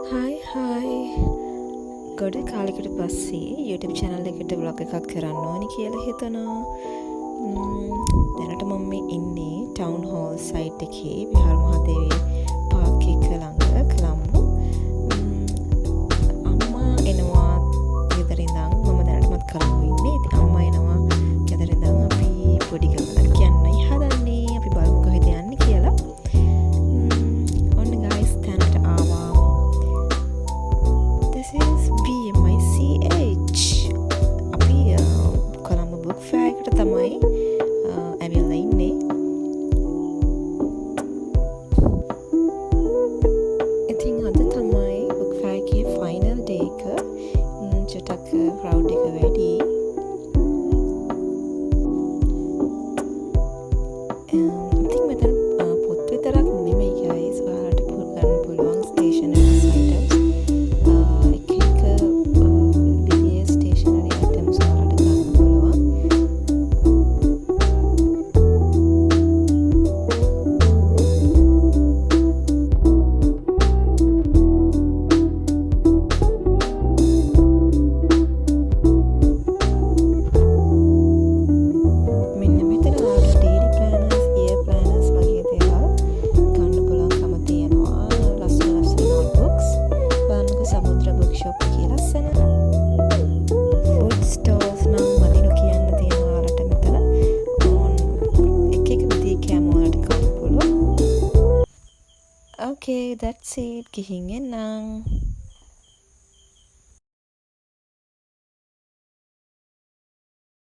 Hi ගොඩ කාලෙකට පස්සේ YouTube channel එකට vlog එකක් කරන්න ඕනි කියලා හිතනවා. දැනට මම මේ ඉන්නේ Town Hall site එකේ විහාර මහදේවී පාර්ක් එක ළඟ කොළඹ. අම්මා එනවා ගෙදර ඉඳන් මම දැනටමත් කොළඹ ඉන්නේ. ඉතින් අම්මා එනවා ගෙදර ඉඳන් අපි පොඩි ගමනක් යන්නයි හදන්නේ. අපි බලමු කොහෙද යන්නේ කියලා. ඔන්න guys දැනට ආවා. This is BMICH. අපි කොළඹ book fair එකට තමයි ඇවිල්ලා ඉන්නේ. ඉතින් අද තමයි book fair එකේ final day එක. චටක් crowd එක වැඩි. ඉතින් මෙතන පොත් විතරක් නෙමෙයි guys. ඔයාලට ගන්න පුළුවන් stationery items. Okay, that's it. Gihingin lang.